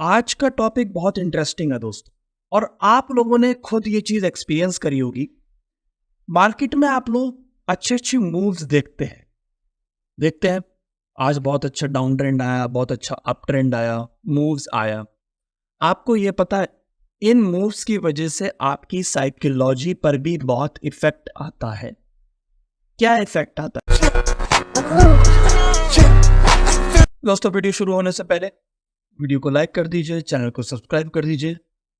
आज का टॉपिक बहुत इंटरेस्टिंग है दोस्तों, और आप लोगों ने खुद ये चीज एक्सपीरियंस करी होगी। मार्केट में आप लोग अच्छे अच्छे मूव्स देखते हैं। आज बहुत अच्छा डाउन ट्रेंड आया, बहुत अच्छा अप ट्रेंड आया, मूव्स आया। आपको ये पता है इन मूव्स की वजह से आपकी साइकोलॉजी पर भी बहुत इफेक्ट आता है। क्या इफेक्ट आता है दोस्तों? वीडियो शुरू होने से पहले वीडियो को लाइक कर दीजिए, चैनल को सब्सक्राइब कर दीजिए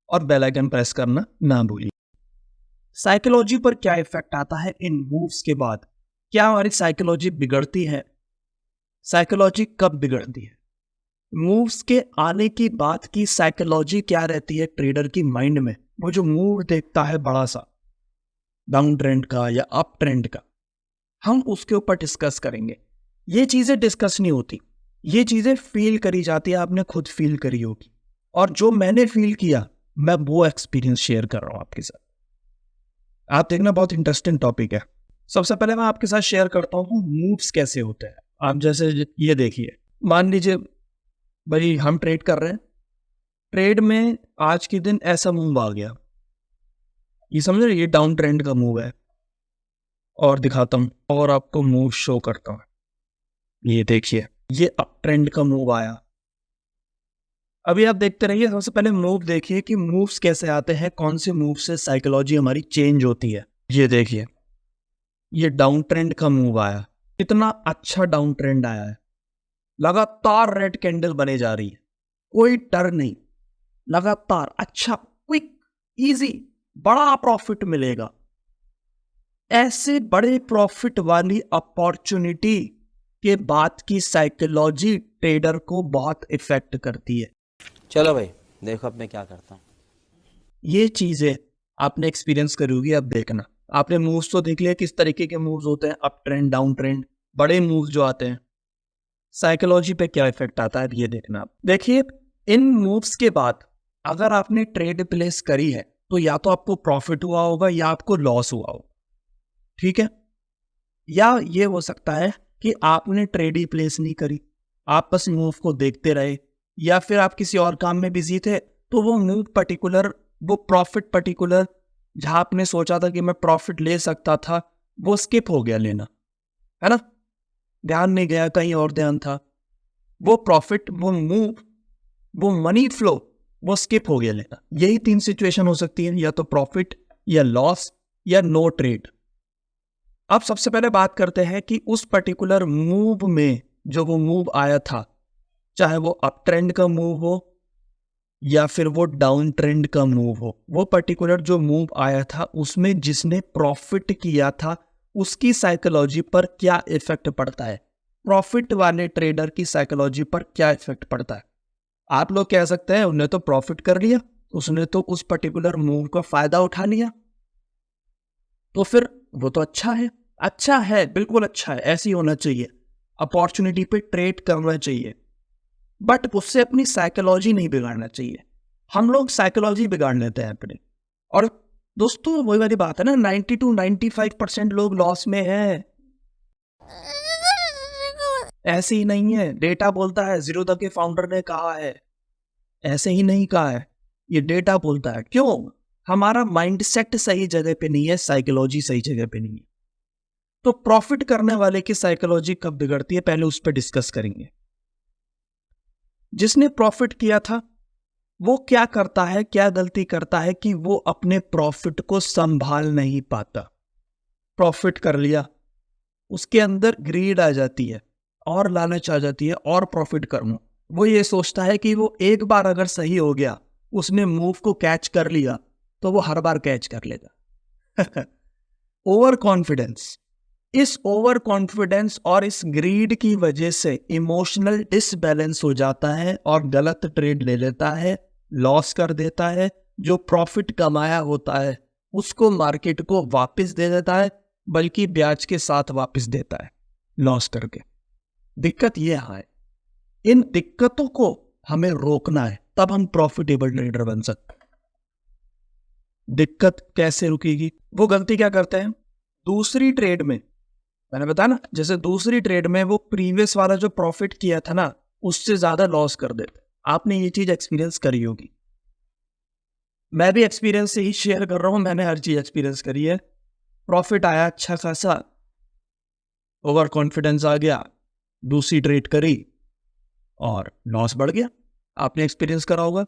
और बेल आइकन प्रेस करना ना भूलिए। साइकोलॉजी पर क्या इफेक्ट आता है इन मूव्स के बाद? क्या हमारी साइकोलॉजी बिगड़ती है? साइकोलॉजी कब बिगड़ती है? मूव्स के आने की बात की साइकोलॉजी क्या रहती है ट्रेडर की माइंड में? वो जो मूव देखता है बड़ा सा डाउन ट्रेंड का या अप ट्रेंड का, हम उसके ऊपर डिस्कस करेंगे। ये चीजें डिस्कस नहीं होती, ये चीजें फील करी जाती है। आपने खुद फील करी होगी, और जो मैंने फील किया मैं वो एक्सपीरियंस शेयर कर रहा हूं आपके साथ। आप देखना, बहुत इंटरेस्टिंग टॉपिक है। सबसे पहले मैं आपके साथ शेयर करता हूँ मूव्स कैसे होते हैं। आप जैसे ये देखिए, मान लीजिए भाई हम ट्रेड कर रहे हैं, ट्रेड में आज के दिन ऐसा मूव आ गया, ये समझ रहे, ये डाउन ट्रेंड का मूव है। और दिखाता हूं और आपको मूव शो करता हूं। ये देखिए, ये अप ट्रेंड का मूव आया। अभी आप देखते रहिए। सबसे पहले मूव देखिए कि मूव्स कैसे आते हैं, कौन से मूव से साइकोलॉजी हमारी चेंज होती है। ये देखिए, ये डाउन ट्रेंड का मूव आया, कितना अच्छा डाउन ट्रेंड आया है। लगातार रेड कैंडल बने जा रही है, कोई डर नहीं, लगातार अच्छा, क्विक, इजी, बड़ा प्रॉफिट मिलेगा। ऐसे बड़े प्रॉफिट वाली अपॉर्चुनिटी के बाद की साइकोलॉजी ट्रेडर को बहुत इफेक्ट करती है। चलो भाई, देखो अब मैं क्या करता हूँ। ये चीजें आपने एक्सपीरियंस करी होगी। अब देखना, आपने मूव्स तो देख लिया किस तरीके के मूव्स होते हैं, अप ट्रेंड, डाउन ट्रेंड, बड़े मूव्स जो आते हैं। साइकोलॉजी पे क्या इफेक्ट आता है ये देखना। आप देखिए, इन मूव्स के बाद अगर आपने ट्रेड प्लेस करी है तो या तो आपको प्रॉफिट हुआ होगा या आपको लॉस हुआ होगा, ठीक है? या ये हो सकता है कि आपने ट्रेड ही प्लेस नहीं करी, आप बस मूव को देखते रहे, या फिर आप किसी और काम में बिजी थे तो वो मूव पर्टिकुलर, वो प्रॉफिट पर्टिकुलर, जहां आपने सोचा था कि मैं प्रॉफिट ले सकता था, वो स्किप हो गया लेना, है ना? ध्यान नहीं गया, कहीं और ध्यान था। वो प्रॉफिट, वो मूव, वो मनी फ्लो, वो स्किप हो गया लेना। यही 3 सिचुएशन हो सकती है, या तो प्रॉफिट, या लॉस, या नो ट्रेड। अब सबसे पहले बात करते हैं कि उस पर्टिकुलर मूव में जो वो मूव आया था, चाहे वो अप ट्रेंड का मूव हो या फिर वो डाउन ट्रेंड का मूव हो, वो पर्टिकुलर जो मूव आया था उसमें जिसने प्रॉफिट किया था उसकी साइकोलॉजी पर क्या इफेक्ट पड़ता है, प्रॉफिट वाले ट्रेडर की साइकोलॉजी पर क्या इफेक्ट पड़ता है। आप लोग कह सकते हैं उन्हें तो प्रॉफिट कर लिया, उसने तो उस पर्टिकुलर मूव का फायदा उठा लिया, तो फिर वो तो अच्छा है। अच्छा है, बिल्कुल अच्छा है, ऐसे ही होना चाहिए, अपॉर्चुनिटी पे ट्रेड करना चाहिए, बट उससे अपनी साइकोलॉजी नहीं बिगाड़ना चाहिए। हम लोग साइकोलॉजी बिगाड़ लेते हैं अपने। और दोस्तों वही वाली बात है ना, 90 to 95% लोग लॉस में है। ऐसे ही नहीं है, डेटा बोलता है, ज़ीरोधा के फाउंडर ने कहा है, ऐसे ही नहीं कहा है, ये डेटा बोलता है। क्यों? हमारा माइंडसेट सही जगह पे नहीं है, साइकोलॉजी सही जगह पे नहीं है। तो प्रॉफिट करने वाले की साइकोलॉजी कब बिगड़ती है, पहले उस पर डिस्कस करेंगे। जिसने प्रॉफिट किया था वो क्या करता है, क्या गलती करता है कि वो अपने प्रॉफिट को संभाल नहीं पाता। प्रॉफिट कर लिया, उसके अंदर ग्रीड आ जाती है और लालच आ जाती है और प्रॉफिट करूं। वो ये सोचता है कि वो एक बार अगर सही हो गया, उसने मूव को कैच कर लिया, तो वो हर बार कैच कर लेगा। ओवर कॉन्फिडेंस, इस ओवर कॉन्फिडेंस और इस ग्रीड की वजह से इमोशनल डिसबैलेंस हो जाता है और गलत ट्रेड ले लेता है, लॉस कर देता है। जो प्रॉफिट कमाया होता है उसको मार्केट को वापस दे देता है, बल्कि ब्याज के साथ वापस देता है लॉस करके। दिक्कत यह है, इन दिक्कतों को हमें रोकना है, तब हम प्रॉफिटेबल ट्रेडर बन सकते हैं। दिक्कत कैसे रुकेगी? वो गलती क्या करते हैं, दूसरी ट्रेड में, मैंने बताया ना, जैसे दूसरी ट्रेड में वो प्रीवियस वाला जो प्रॉफिट किया था ना, उससे ज्यादा लॉस कर देते। आपने ये चीज एक्सपीरियंस करी होगी। मैं भी एक्सपीरियंस से ही शेयर कर रहा हूं, मैंने हर चीज एक्सपीरियंस करी है। प्रॉफिट आया अच्छा खासा, ओवर कॉन्फिडेंस आ गया, दूसरी ट्रेड करी और लॉस बढ़ गया। आपने एक्सपीरियंस करा होगा,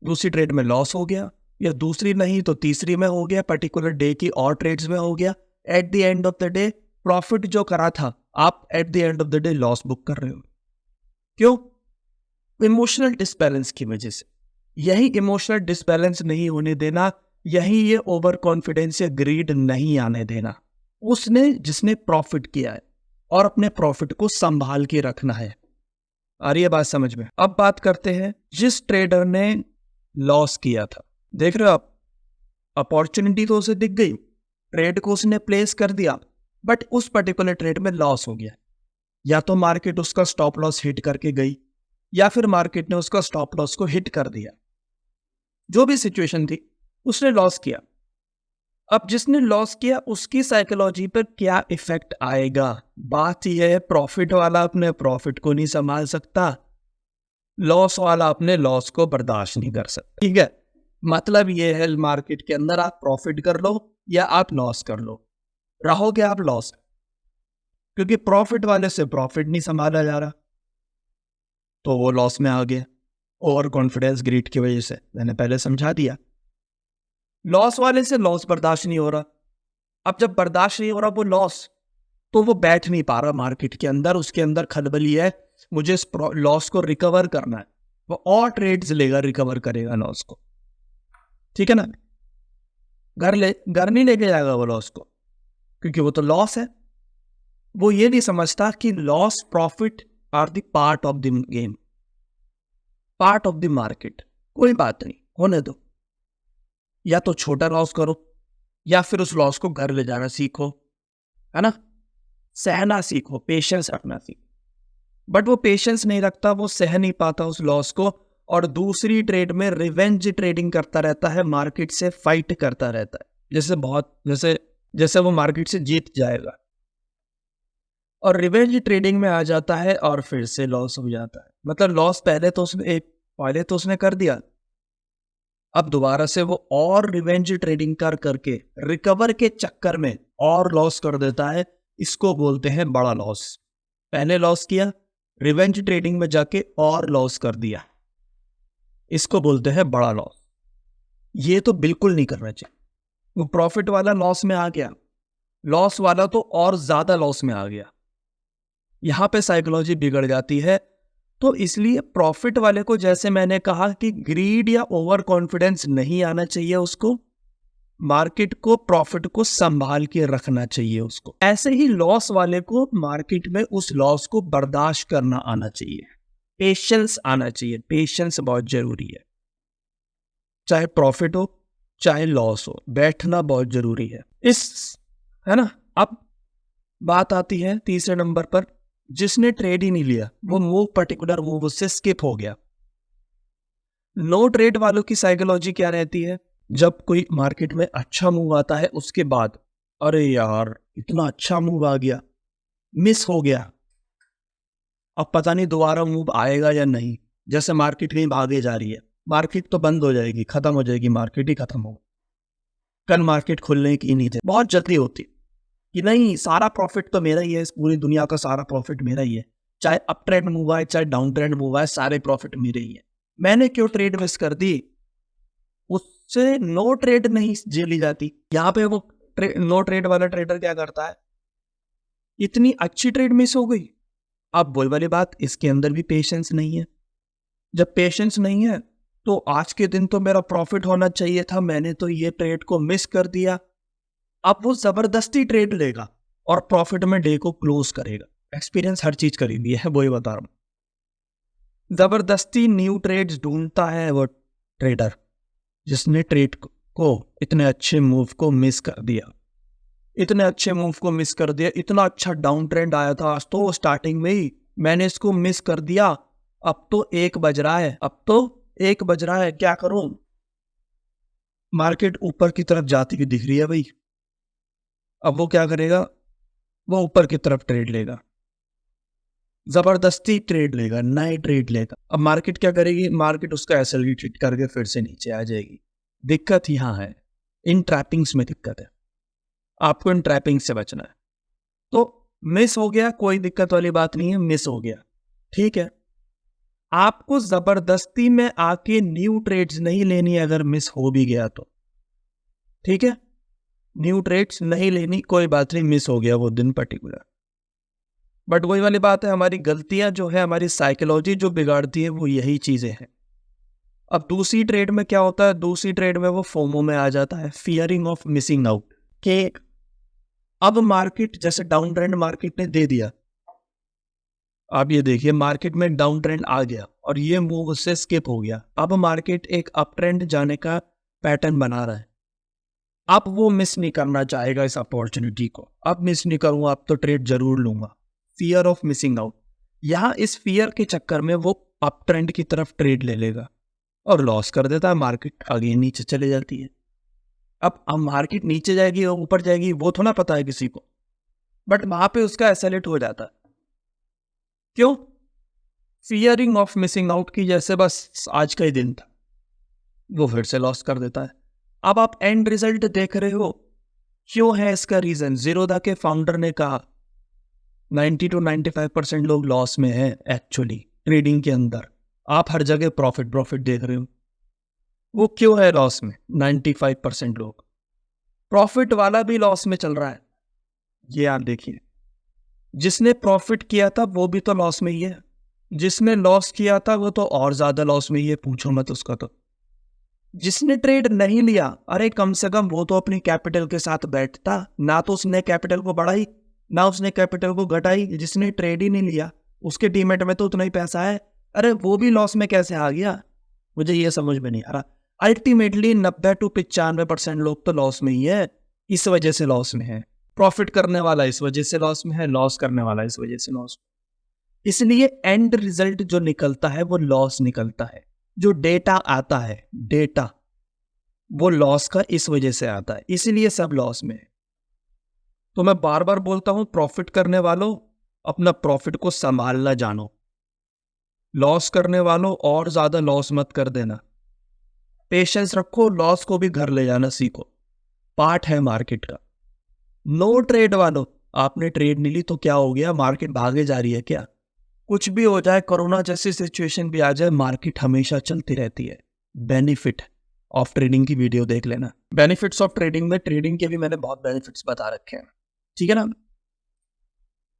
दूसरी ट्रेड में लॉस हो गया, या दूसरी नहीं तो तीसरी में हो गया, पर्टिकुलर डे की और ट्रेड्स में हो गया। At the end of the day profit जो करा था, आप at the end of the day loss book कर रहे हो। क्यों? इमोशनल डिसबैलेंस की वजह से। यही इमोशनल डिसबैलेंस नहीं होने देना, यही ये ओवर कॉन्फिडेंस या ग्रीड नहीं आने देना। उसने जिसने प्रॉफिट किया है और अपने प्रॉफिट को संभाल के रखना है। आ रही है बात समझ में? अब बात करते हैं जिस ट्रेडर ने लॉस किया था। देख रहे हो आप, अपॉर्चुनिटी तो उसे दिख गई, ट्रेड को उसने प्लेस कर दिया, बट उस पर्टिकुलर ट्रेड में लॉस हो गया। या तो मार्केट उसका स्टॉप लॉस हिट करके गई, या फिर मार्केट ने उसका स्टॉप लॉस को हिट कर दिया। जो भी सिचुएशन थी, उसने लॉस किया। अब जिसने लॉस किया उसकी साइकोलॉजी पर क्या इफेक्ट आएगा? बात यह है, प्रॉफिट वाला अपने प्रॉफिट को नहीं संभाल सकता, लॉस वाला अपने लॉस को बर्दाश्त नहीं कर सकता। ठीक है, मतलब ये है मार्केट के अंदर आप प्रॉफिट कर लो या आप लॉस कर लो, रहोगे आप लॉस, क्योंकि प्रॉफिट वाले से प्रॉफिट नहीं संभाला जा रहा, तो वो लॉस में आ गया। ओवर कॉन्फिडेंस ग्रीड की वजह से, मैंने पहले समझा दिया। लॉस वाले से लॉस बर्दाश्त नहीं हो रहा। अब जब बर्दाश्त नहीं हो रहा वो लॉस, तो वो बैठ नहीं पा रहा मार्केट के अंदर, उसके अंदर खलबली है, मुझे इस लॉस को रिकवर करना है। वो और ट्रेड्स लेगा, रिकवर करेगा लॉस को। ठीक है ना? घर नहीं लेके जाएगा वो लॉस को, क्योंकि वो तो लॉस है। वो ये नहीं समझता कि loss profit are the part of the game, part of the market. कोई बात नहीं, होने दो। या तो छोटा लॉस करो, या फिर उस लॉस को घर ले जाना सीखो, है ना? सहना सीखो, पेशेंस रखना सीखो। बट वो पेशेंस नहीं रखता, वो सह नहीं पाता उस लॉस को, और दूसरी ट्रेड में रिवेंज ट्रेडिंग करता रहता है, मार्केट से फाइट करता रहता है, जैसे वो मार्केट से जीत जाएगा, और रिवेंज ट्रेडिंग में आ जाता है और फिर से लॉस हो जाता है। मतलब लॉस पहले तो उसने कर दिया, अब दोबारा से वो और रिवेंज ट्रेडिंग करके रिकवर के चक्कर में और लॉस कर देता है। इसको बोलते हैं बड़ा लॉस। पहले लॉस किया, रिवेंज ट्रेडिंग में जाके और लॉस कर दिया, इसको बोलते हैं बड़ा लॉस। ये तो बिल्कुल नहीं करना चाहिए। वो प्रॉफिट वाला लॉस में आ गया, लॉस वाला तो और ज्यादा लॉस में आ गया, यहां पे साइकोलॉजी बिगड़ जाती है। तो इसलिए प्रॉफिट वाले को, जैसे मैंने कहा कि ग्रीड या ओवर कॉन्फिडेंस नहीं आना चाहिए उसको, मार्केट को प्रॉफिट को संभाल के रखना चाहिए उसको। ऐसे ही लॉस वाले को मार्केट में उस लॉस को बर्दाश्त करना आना चाहिए, पेशेंस आना चाहिए। पेशेंस बहुत जरूरी है, चाहे प्रॉफिट हो चाहे लॉस हो, बैठना बहुत जरूरी है है ना? अब बात आती है तीसरे नंबर पर, जिसने ट्रेड ही नहीं लिया, वो पर्टिकुलर मूव उससे स्किप हो गया। नो ट्रेड वालों की साइकोलॉजी क्या रहती है? जब कोई मार्केट में अच्छा मूव आता है उसके बाद, अरे यार इतना अच्छा मूव आ गया, मिस हो गया, अब पता नहीं दोबारा मूव आएगा या नहीं। जैसे मार्केट कहीं भागे जा रही है, मार्केट तो बंद हो जाएगी, खत्म हो जाएगी, मार्केट ही खत्म हो, कल मार्केट खुलने की नहीं थे, बहुत जल्दी होती कि नहीं सारा प्रॉफिट तो मेरा ही है, इस पूरी दुनिया का सारा प्रॉफिट मेरा ही है, चाहे अप ट्रेंड मूव आए चाहे डाउन ट्रेंड मूव आए, सारे प्रॉफिट मेरे ही है। मैंने क्यों ट्रेड मिस कर दी? उससे नो ट्रेड नहीं झेली जाती। यहाँ पे वो नो ट्रेड वाला ट्रेडर क्या करता है, इतनी अच्छी ट्रेड मिस हो गई। अब वही वाली बात, इसके अंदर भी पेशेंस नहीं है। जब पेशेंस नहीं है तो आज के दिन तो मेरा प्रॉफिट होना चाहिए था, मैंने तो ये ट्रेड को मिस कर दिया। अब वो जबरदस्ती ट्रेड लेगा और प्रॉफिट में डे को क्लोज करेगा। एक्सपीरियंस हर चीज करी है, वही बता रहा हूं। जबरदस्ती न्यू ट्रेड्स ढूंढता है वो ट्रेडर जिसने ट्रेड को इतने अच्छे मूव को मिस कर दिया, इतने अच्छे मूव को मिस कर दिया। इतना अच्छा डाउन ट्रेंड आया था आज तो स्टार्टिंग में ही, मैंने इसको मिस कर दिया। अब तो 1 बज रहा है, क्या करूं? मार्केट ऊपर की तरफ जाती हुई दिख रही है भाई, अब वो क्या करेगा? वो ऊपर की तरफ ट्रेड लेगा। जबरदस्ती ट्रेड लेगा, नए ट्रेड लेगा। अब मार्केट क्या करेगी? मार्केट उसका एक्सेलरेट करके फिर से नीचे आ जाएगी। दिक्कत यहाँ है, इन ट्रैपिंग्स में दिक्कत है। आपको इन ट्रैपिंग से बचना है। तो मिस हो गया, कोई दिक्कत वाली बात नहीं है, मिस हो गया, ठीक है। आपको जबरदस्ती में आके न्यू ट्रेड्स नहीं लेनी अगर मिस हो भी गया तो, ठीक है। न्यू ट्रेड्स नहीं लेनी, कोई बात नहीं, मिस हो गया वो दिन पर्टिकुलर। बट वही वाली बात है, हमारी गलतियां जो है, हमारी साइकोलॉजी जो बिगाड़ती है वो यही चीजें हैं। अब दूसरी ट्रेड में क्या होता है? दूसरी ट्रेड में वो फोमो में आ जाता है, फियरिंग ऑफ मिसिंग आउट, कि अब मार्केट जैसे डाउन ट्रेंड मार्केट ने दे दिया, आप ये देखिए मार्केट में डाउन ट्रेंड आ गया और ये मूव उससे स्किप हो गया। अब मार्केट एक अप ट्रेंड जाने का पैटर्न बना रहा है। अब वो मिस नहीं करना चाहेगा इस अपॉर्चुनिटी को, अब मिस नहीं करूंगा, अब तो ट्रेड जरूर लूंगा। फियर ऑफ मिसिंग आउट, यहाँ इस फियर के चक्कर में वो अप ट्रेंड की तरफ ट्रेड ले लेगा और लॉस कर देता है, मार्केट आगे नीचे चले जाती है। अब मार्केट नीचे जाएगी और ऊपर जाएगी वो थोड़ा पता है किसी को, बट वहां पे उसका एसेलेट हो जाता है। क्यों? फियरिंग ऑफ मिसिंग आउट की, जैसे बस आज का ही दिन था, वो फिर से लॉस कर देता है। अब आप एंड रिजल्ट देख रहे हो, क्यों है इसका रीजन? जीरोधा के फाउंडर ने कहा 90 to 95% लोग लॉस में हैं एक्चुअली ट्रेडिंग के अंदर। आप हर जगह प्रॉफिट प्रॉफिट देख रहे हो, वो क्यों है लॉस में? 95% लोग, प्रॉफिट वाला भी लॉस में चल रहा है। ये आप देखिए, जिसने प्रॉफिट किया था वो भी तो लॉस में ही है, जिसने लॉस किया था वो तो और ज्यादा लॉस में ही है, पूछो मत उसका। तो जिसने ट्रेड नहीं लिया, अरे कम से कम वो तो अपनी कैपिटल के साथ बैठता, ना तो उसने कैपिटल को बढ़ाई ना उसने कैपिटल को घटाई। जिसने ट्रेड ही नहीं लिया, उसके डीमेट में तो उतना ही पैसा है, अरे वो भी लॉस में कैसे आ गया? मुझे ये समझ में नहीं आ रहा। अल्टीमेटली 90 to 95% लोग तो लॉस में ही है, इस वजह से लॉस में है। प्रॉफिट करने वाला इस वजह से लॉस में है, लॉस करने वाला इस वजह से लॉस। इसलिए एंड रिजल्ट जो निकलता है वो लॉस निकलता है। जो डेटा आता है, डेटा वो लॉस का इस वजह से आता है, इसलिए सब लॉस में है। तो मैं बार बार बोलता हूं, प्रॉफिट करने वालों अपना प्रॉफिट को संभालना जानो, लॉस करने वालों और ज्यादा लॉस मत कर देना, पेशेंस रखो, लॉस को भी घर ले जाना सीखो, पार्ट है मार्केट का। नो ट्रेड वालों, आपने ट्रेड नहीं ली तो क्या हो गया? मार्केट भागे जा रही है क्या? कुछ भी हो जाए, कोरोना जैसी सिचुएशन भी आ जाए, मार्केट हमेशा चलती रहती है। बेनिफिट ऑफ ट्रेडिंग की वीडियो देख लेना, बेनिफिट्स ऑफ ट्रेडिंग में ट्रेडिंग के भी मैंने बहुत बेनिफिट्स बता रखे हैं, ठीक है ना।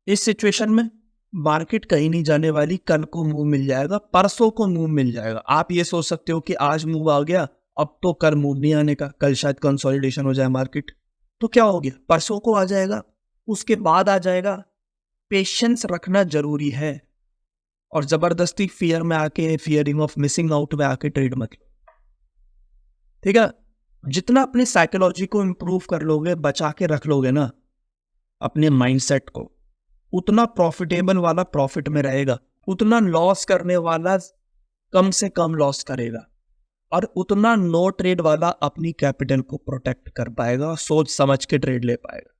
इस सिचुएशन में मार्केट कहीं नहीं जाने वाली, कल को मूव मिल जाएगा, परसों को मूव मिल जाएगा। आप ये सोच सकते हो कि आज मूव आ गया, अब तो कल मूव नहीं आने का, कल शायद कंसोलिडेशन हो जाए मार्केट, तो क्या हो गया? परसों को आ जाएगा, उसके बाद आ जाएगा। पेशेंस रखना जरूरी है, और जबरदस्ती फियर में आके, फियरिंग ऑफ मिसिंग आउट में आके ट्रेड मत लो, ठीक है। जितना अपनी साइकोलॉजी को इंप्रूव कर लोगे, बचा के रख लोगे ना अपने माइंडसेट को, उतना प्रॉफिटेबल वाला प्रॉफिट में रहेगा, उतना लॉस करने वाला कम से कम लॉस करेगा, और उतना नो ट्रेड वाला अपनी कैपिटल को प्रोटेक्ट कर पाएगा, सोच समझ के ट्रेड ले पाएगा।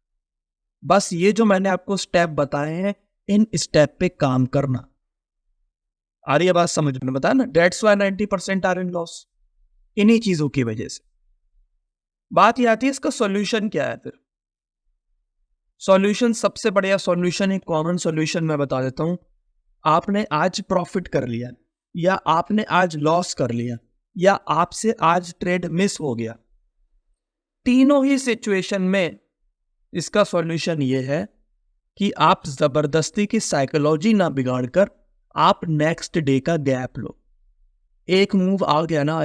बस ये जो मैंने आपको स्टेप बताए हैं, इन स्टेप पे काम करना। आ रही है बात समझ में? बताया ना, that's why 90% are in loss, इन्हीं चीजों की वजह से। बात ये आती है इसका सॉल्यूशन क्या है? फिर सॉल्यूशन, सबसे बढ़िया सॉल्यूशन, एक कॉमन सॉल्यूशन मैं बता देता हूं। आपने आज प्रॉफिट कर लिया, या आपने आज लॉस कर लिया, या आपसे आज ट्रेड मिस हो गया, तीनों ही सिचुएशन में इसका सॉल्यूशन ये है कि आप जबरदस्ती की साइकोलॉजी ना बिगाड़कर आप नेक्स्ट डे का गैप लो। एक मूव आ गया ना,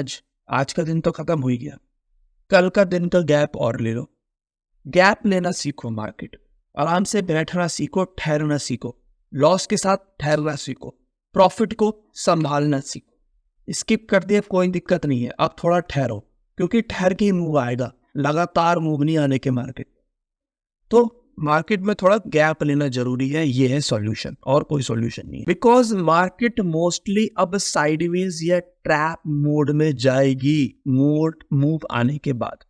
आज का दिन तो खत्म हो ही गया, कल का दिन का गैप और ले लो। गैप लेना सीखो, मार्केट आराम से बैठना सीखो, ठहरना सीखो, लॉस के साथ ठहरना सीखो, प्रॉफिट को संभालना सीखो। स्किप कर दिया कोई दिक्कत नहीं है, अब थोड़ा ठहरो, क्योंकि ठहर के ही मूव आएगा, लगातार मूव नहीं आने के मार्केट। तो मार्केट में थोड़ा गैप लेना जरूरी है, ये है सॉल्यूशन, और कोई सॉल्यूशन नहीं है। बिकॉज मार्केट मोस्टली अब साइडवेज या ट्रैप मोड में जाएगी मूव आने के बाद,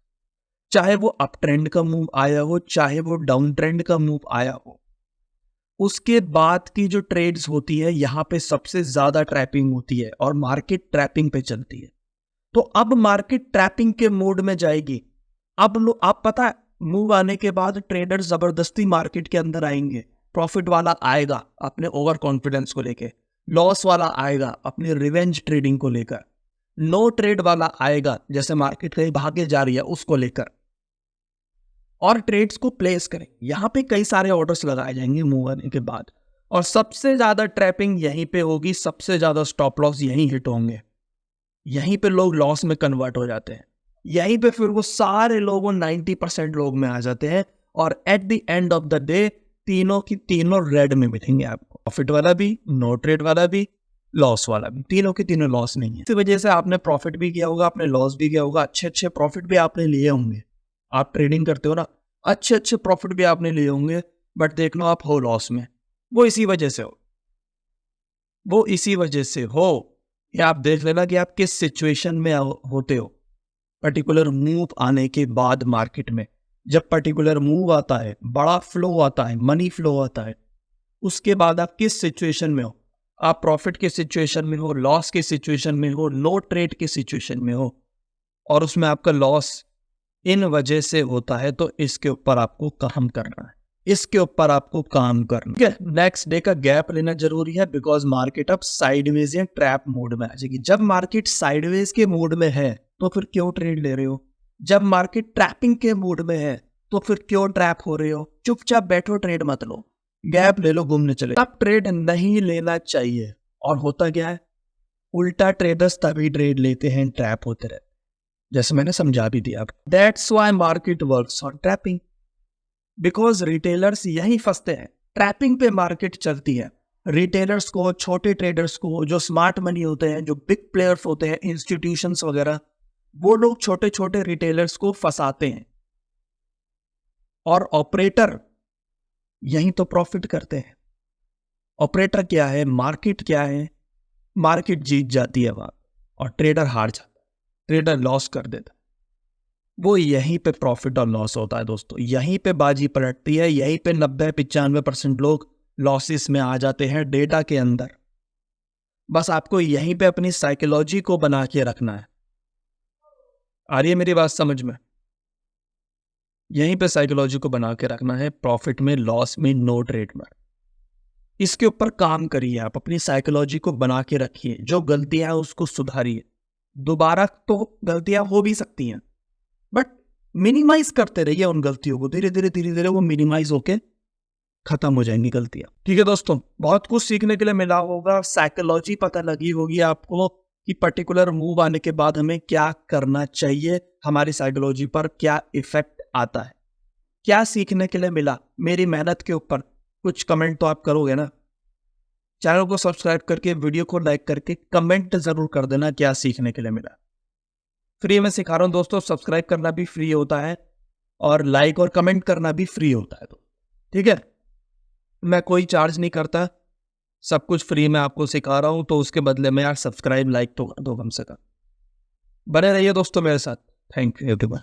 चाहे वो अप ट्रेंड का मूव आया हो, चाहे वो डाउन ट्रेंड का मूव आया हो। उसके बाद की जो ट्रेड्स होती है यहाँ पे सबसे ज्यादा ट्रैपिंग होती है और मार्केट ट्रैपिंग पे चलती है। तो अब मार्केट ट्रैपिंग के मोड में जाएगी। अब आप पता है मूव आने के बाद ट्रेडर जबरदस्ती मार्केट के अंदर आएंगे। प्रॉफिट वाला आएगा अपने ओवर कॉन्फिडेंस को लेकर, लॉस वाला आएगा अपने रिवेंज ट्रेडिंग को लेकर, नो ट्रेड वाला आएगा जैसे मार्केट कहीं भागे जा रही है उसको लेकर, और ट्रेड्स को प्लेस करें। यहाँ पे कई सारे ऑर्डर्स लगाए जाएंगे मूव आने के बाद, और सबसे ज्यादा ट्रैपिंग यहीं पे होगी, सबसे ज्यादा स्टॉप लॉस यहीं हिट होंगे, यहीं पे लोग लॉस में कन्वर्ट हो जाते हैं, यहीं पे फिर वो सारे लोगों 90% लोग में आ जाते हैं, और at the end of the day तीनों की तीनों रेड में मिलेंगे आपको। प्रॉफिट वाला भी, नो ट्रेड वाला भी, लॉस वाला भी, तीनों के तीनों लॉस नहीं है। इसी वजह से आपने प्रॉफिट भी किया होगा, आपने लॉस भी किया होगा, अच्छे अच्छे प्रॉफिट भी आपने लिए होंगे। आप ट्रेडिंग करते हो ना, अच्छे अच्छे प्रॉफिट भी आपने लिए होंगे, बट देख लो आप हो लॉस में। वो इसी वजह से हो, वो इसी वजह से हो। या आप देख लेना कि आप किस सिचुएशन में होते हो पर्टिकुलर मूव आने के बाद मार्केट में। जब पर्टिकुलर मूव आता है, बड़ा फ्लो आता है, मनी फ्लो आता है, उसके बाद आप किस सिचुएशन में हो? आप प्रॉफिट के सिचुएशन में हो, लॉस के सिचुएशन में हो, नो ट्रेड के सिचुएशन में हो, और उसमें आपका लॉस इन वजह से होता है। तो इसके ऊपर आपको काम करना है, इसके ऊपर आपको काम करना है। नेक्स्ट डे का गैप लेना जरूरी है, बिकॉज मार्केट अब साइडवेज या ट्रैप मोड में आ जाएगी। जब मार्केट साइडवेज के मोड में है तो फिर क्यों ट्रेड ले रहे हो? जब मार्केट ट्रैपिंग के मोड में है तो फिर क्यों ट्रैप हो रहे हो? चुपचाप बैठो, ट्रेड मत लो, गैप ले लो, घूमने चले। तब ट्रेड नहीं लेना चाहिए। और होता क्या है, उल्टा ट्रेडर्स तभी ट्रेड लेते हैं ट्रैप होते रहते, जैसे मैंने समझा भी दिया। That's why market works on trapping, because retailers यही फंसते हैं। ट्रैपिंग पे मार्केट चलती है। रिटेलर्स को, छोटे ट्रेडर्स को, जो स्मार्ट मनी होते हैं, जो बिग प्लेयर्स होते हैं, इंस्टीट्यूशंस वगैरह, वो लोग छोटे छोटे रिटेलर्स को फंसाते हैं, और ऑपरेटर यही तो प्रॉफिट करते हैं। ऑपरेटर क्या है, मार्केट क्या है? मार्केट जीत जाती है वहां और ट्रेडर हार जाता है, ट्रेडर लॉस कर देता है। वो यहीं पे प्रॉफिट और लॉस होता है दोस्तों, यहीं पे बाजी पलटती है, यहीं पे 90-95% लोग लॉसेस में आ जाते हैं डेटा के अंदर। बस आपको यहीं पे अपनी साइकोलॉजी को बना के रखना है। आ रही है मेरी बात समझ में? यहीं पे साइकोलॉजी को बना के रखना है, प्रॉफिट में, लॉस में, नो ट्रेड में। इसके ऊपर काम करिए, आप अपनी साइकोलॉजी को बना के रखिए, जो गलतियां हैं उसको सुधारिए। दोबारा तो गलतियां हो भी सकती हैं, बट मिनिमाइज करते रहिए उन गलतियों को, धीरे धीरे वो मिनिमाइज होके खत्म हो जाएंगी गलतियां। ठीक है दोस्तों, बहुत कुछ सीखने के लिए मिला होगा, साइकोलॉजी पता लगी होगी आपको कि पर्टिकुलर मूव आने के बाद हमें क्या करना चाहिए, हमारी साइकोलॉजी पर क्या इफेक्ट आता है, क्या सीखने के लिए मिला मेरी मेहनत के ऊपर। कुछ कमेंट तो आप करोगे ना? चैनल को सब्सक्राइब करके, वीडियो को लाइक करके कमेंट जरूर कर देना क्या सीखने के लिए मिला। फ्री में सिखा रहा हूं दोस्तों, सब्सक्राइब करना भी फ्री होता है और लाइक और कमेंट करना भी फ्री होता है। तो ठीक है, मैं कोई चार्ज नहीं करता, सब कुछ फ्री में आपको सिखा रहा हूं, तो उसके बदले में यार सब्सक्राइब लाइक तो कर दो कम से कम। बने रहिए दोस्तों मेरे साथ। Thank you everyone.